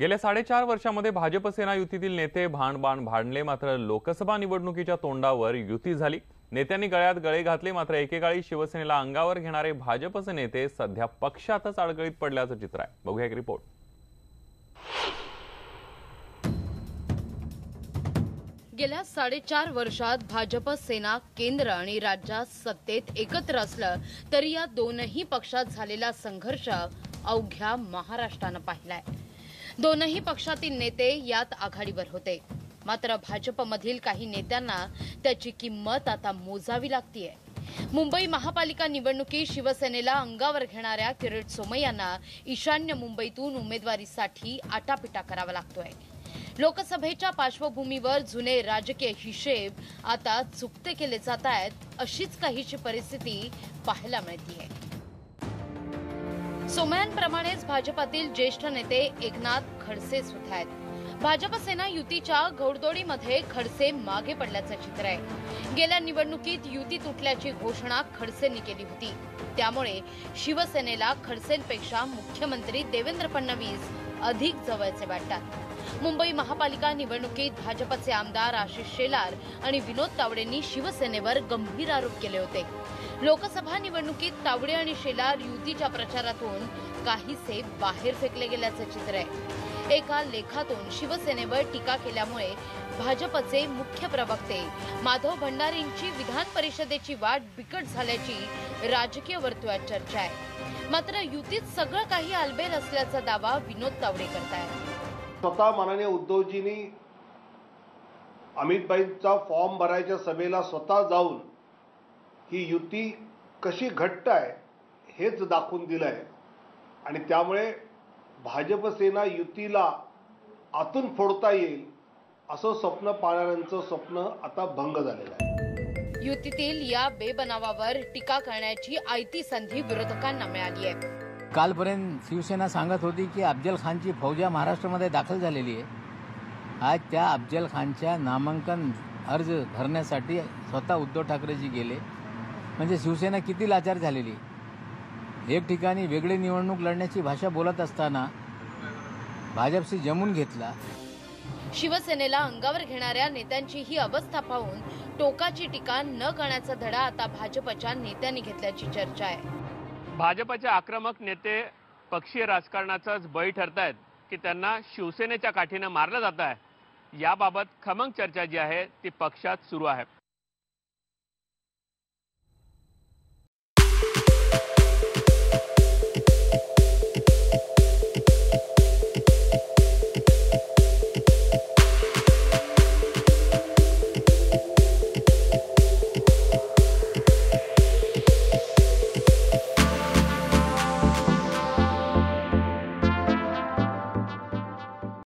गेल्या 4.5 वर्षांमध्ये भाजप सेना युतीतील नेते भांडबाण भांडले, मात्र लोकसभा निवडणुकीच्या तोंडावर युती झाली। नेत्यांनी गळ्यात गळे घातले, मात्र एकेकाळी शिवसेनेला अंगावर घेणारे भाजपचे नेते सध्या पक्षातच अडगळीत पडल्याचं चित्र आहे। बघूया एक रिपोर्ट। गेल्या 4.5 वर्षात भाजप सेना केंद्र आणि राज्यात सत्तेत एकत्र असलं तरी या दोनही पक्षात झालेला संघर्ष अवघ्या महाराष्ट्रानं पाहिलाय। दोनही पक्षातील नेते यात आघाडीवर होते, मात्र भाजपमधील काही नेत्यांना त्याची किंमत आता मोजावी लागतीये। मुंबई महापालिका निवडणुकीत शिवसेनेला अंगावर घेणाऱ्या किरीट सोमय्यांना ईशान्य मुंबईतून उमेदवारीसाठी आटापिटा करावा लागतोय। लोकसभेच्या पार्श्वभूमीवर जुने राजकीय हिशेब आता चुकते केले जात आहेत, अशीच काहीशी परिस्थिती पाहायला मिळतीये। सोमय्यांप्रमाणेच भाजपातील ज्येष्ठ नेते एकनाथ खडसे सुद्धा आहेत। भाजप सेना युतीच्या घोडदौडीमध्ये खडसे मागे पडल्याचं चित्र आहे। गेल्या निवडणुकीत युती तुटल्याची घोषणा खडसेंनी केली होती, त्यामुळे शिवसेनेला खडसेंपेक्षा मुख्यमंत्री देवेंद्र फडणवीस अधिक जवळचे वाटतात। मुंबई महापालिका निवडणुकीत भाजपचे आमदार आशिष शेलार आणि विनोद तावडेंनी शिवसेनेवर गंभीर आरोप केले होते। लोकसभा निवडणुकीत तावडे आणि शेलार युतीच्या प्रचारातून काहीसे बाहेर फेकले गेल्याचं चित्र आहे। एका लेखातून शिवसेनेवर टीका केल्यामुळे भाजपचे मुख्य प्रवक्ते माधव भंडारींची विधान परिषदेची वाट बिकट झाल्याची राजकीय वर्तुळात चर्चा आहे। मात्र युतीत सगळं काही आलबेल असल्याचा दावा विनोद तावडे करतायत। स्वतः माननीय उद्धवजींनी अमितभाईंचा फॉर्म भरायच्या सभेला स्वतः जाऊन ही युती कशी घट्ट आहे हेच दाखवून दिलं आहे आणि त्यामुळे भाजप सेना युतीला आतून फोडता येईल असं स्वप्न पाहणाऱ्यांचं स्वप्न आता भंग झालेलं आहे। युतीतील या बेबनावावर टीका करण्याची आयती संधी विरोधकांना मिळाली आहे। कालपर्यंत शिवसेना सांगत होती की अफजल खानची फौजा महाराष्ट्रामध्ये दाखल झालेली आहे। आज त्या अफजल खानच्या नामांकन अर्ज भरण्यासाठी स्वतः उद्धव ठाकरेजी गेले, म्हणजे शिवसेना किती लाचार झालेली। एक ठिकाणी वेगळी निवडणूक लढण्याची भाषा बोलत असताना भाजपशी जमून घेतला। शिवसेनेला अंगावर घेणाऱ्या नेत्यांची ही अवस्था पाहून टोकाची टीका न करण्याचा धडा आता भाजपच्या नेत्यांनी घेतल्याची चर्चा आहे। भाजपचे आक्रमक नेते पक्षीय राजकारणाचाच बळी ठरतायत की त्यांना शिवसेनेच्या काठीने मारलं जात आहे, याबाबत खमंग चर्चा जी आहे ती पक्षात सुरू आहे।